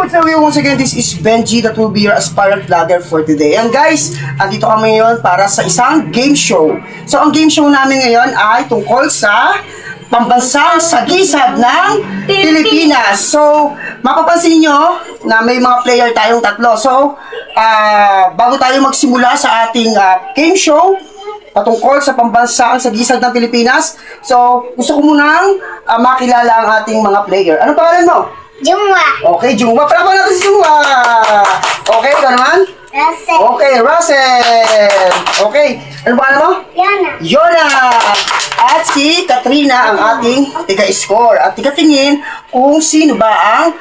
What's up, once again, this is Benji that will be your aspirant vlogger for today. And guys, andito kami ngayon para sa isang game show. So, ang game show namin ngayon ay tungkol sa pambansang sagisag ng Pilipinas. So, mapapansin nyo na may mga player tayong tatlo. So, bago tayo magsimula sa ating game show, patungkol sa pambansang sagisag ng Pilipinas, so, gusto ko munang makilala ang ating mga player. Anong pangalan mo? Jungwa. Okay, Jungwa. Palaban natin si Jungwa. Okay, ito naman? Russell. Okay, Russell. Okay, ano ba mo? Yana. Yona. At si Katrina ang ating tiga-score. At tiga-tingin kung sino ba ang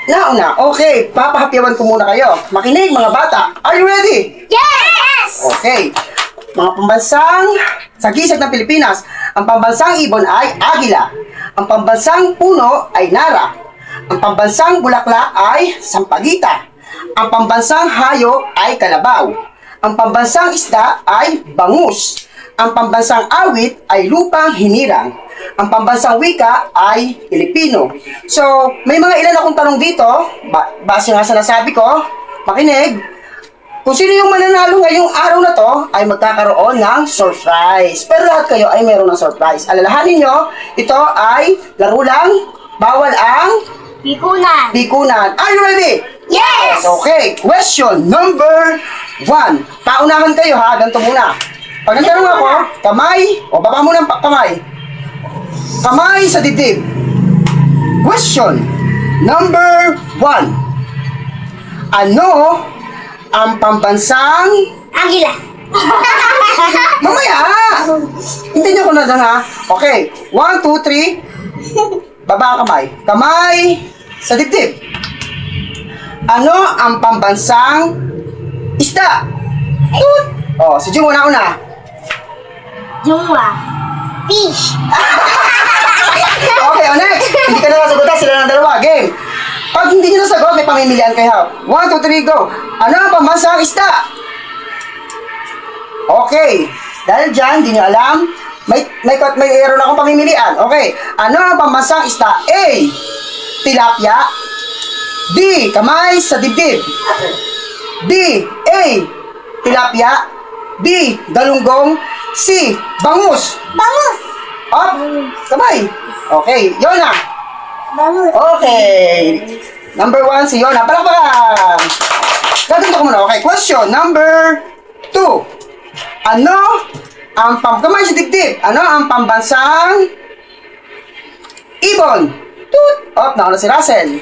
nauna. Okay, papahapyawan ko muna kayo. Makinig mga bata. Are you ready? Yes! Okay. Mga pambansang sagisag ng Pilipinas. Ang pambansang ibon ay agila. Ang pambansang puno ay nara. Ang pambansang bulaklak ay sampagita. Ang pambansang hayop ay kalabaw. Ang pambansang isda ay bangus. Ang pambansang awit ay lupang hinirang. Ang pambansang wika ay Pilipino. So, may mga ilan akong tanong dito, base nga sa nasabi ko, makinig. Kung sino yung mananalo ngayong araw na to, ay magkakaroon ng surprise. Pero lahat kayo ay meron ng surprise. Alalahanin nyo, ito ay laro lang, bawal ang Pikunan. Are you ready? Yes! Okay, question number 1. Paunahan kayo ha, ganito muna. Pag nagtanong ako, kamay, o baba mo ng kamay. Kamay sa dibdib. Question number 1. Ano ang pambansang... Agila. Mamaya! Hindi niyo ko na doon ha. Okay, 1, 2, 3. Baba ang kamay. Kamay sa dibdib. Ano ang pambansang isda? Tut! Oh, si Jung una. Jungwa. Fish. Okay, next. Hindi ka na nasagutan, sila ng dalawa. Game. Pag hindi nyo nasagot, may pamimilian kayo. 1, 2, 3, go. Ano ang pambansang isda? Okay. Dahil dyan, hindi nyo alam, may error akong pamimilian. Okay. Ano ang pambansang isda? A. Tilapia. B. Kamay sa dibdib. B. A. Tilapia. B. Galunggong. C. Bangus. Bangus. Up. Kamay. Okay. Yona. Bangus. Okay. Number 1 si Yona. Palakpakan. Gaganto ko muna. Okay. Question number 2. Ano ang kamay sa dibdib? Ano ang pambansang ibon? Toot! Oh, nauna si Russell.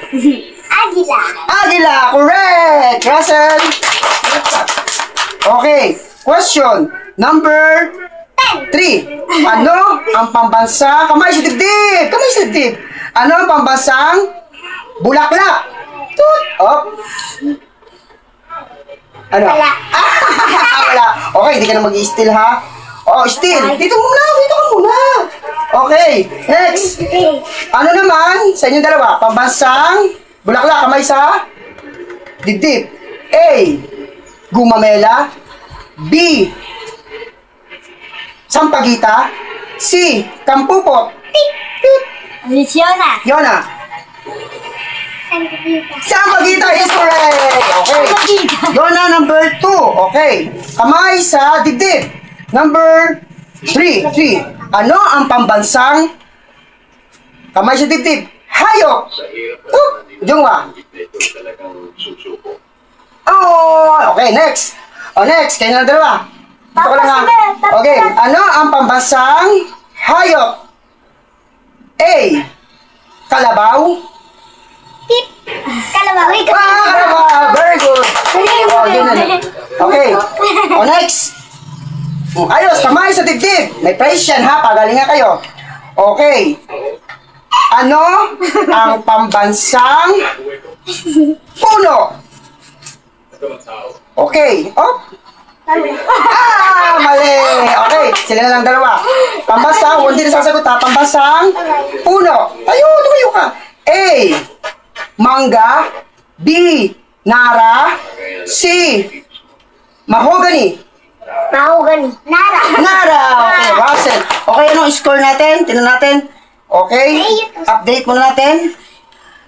Agila. Agila! Correct! Russell! Okay. Question number 3. Ano ang pambansang kamay sa dibdib? Kamay sa dibdib. Ano ang pambansang bulaklak? Toot! Oh. Ano? Wala. Wala. Okay, hindi ka na mag-i-steal ha? Oh, steal. Dito ka muna. Okay, next. Ano naman sa inyong dalawa? Pambansang bulaklak, kamay sa dibdib. A. Gumamela. B. Sampagita. C. Kampupot. Luciana. Yona. Sampagita is correct. Okay. Yona, number 2. Okay. Kamay sa dibdib. Number 3. Ano ang pambansang kamay sa dibdib? Hayop. Jungwa. Oh, okay, next. Next. Kayo na dalawa. Dito ko lang ha. Okay. Ano ang pambansang hayop? A. Kalabaw. Tip. Kalabaw. Kalabaw. Very good. Oh, yun na. Okay. Next. Ayos, kamay sa dibdib. May prize yan ha, pagalingan kayo. Okay. Ano ang pambansang puno? Okay. Oh. Mali. Okay, sila na lang dalawa. Pambansang, hindi na sasagot ha. Pambansang puno. Tumayo ka. A. Mangga. B. Nara. C. Mahogany. Mahogany. Nara! Okay, Russell. Okay, anong score natin? Tingnan natin. Okay? Update muna natin.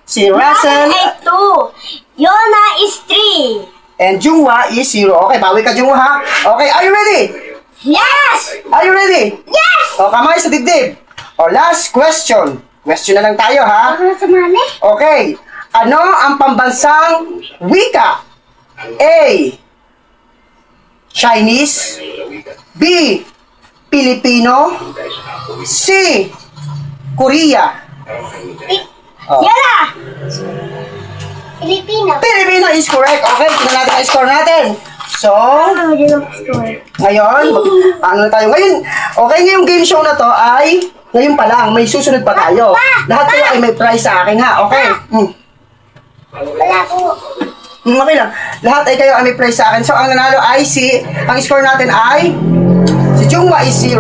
Si Russell ay 2. Yona is 3. and Jungwa is 0. Okay, bawi ka Jungwa ha. Okay, are you ready? Yes! Are you ready? Yes! O, kamay sa dibdib. O, last question. Question na lang tayo ha. Ako na sumali. Okay. Ano ang pambansang wika? A. Chinese. B. Filipino. C. Korea. Oh. Yona! Filipino. Filipino is correct. Okay, tingnan natin ang score natin. So, Ano yung score? ngayon, ano na tayo? Ngayon, okay, ngayong game show na to ay, ngayon pa lang, may susunod pa tayo. Lahat kayo ay may prize sa akin ha, okay? Wala po. Okay lang. Lahat ay kayo ay may prize sa akin. So, ang nanalo ay ang score natin ay, si Jungwa is 0,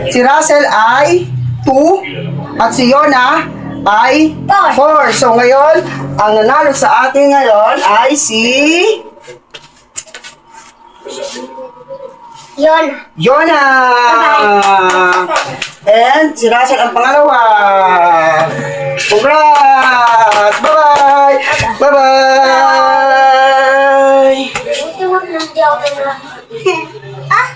si Russell ay 2, at si Yona ay 4. So, ngayon, ang nanalo sa atin ngayon ay si Yona. Yona! And si Russell ang pangalawa. Congrats! Bye-bye! Bye-bye! Ito wag lang di ako. Ah!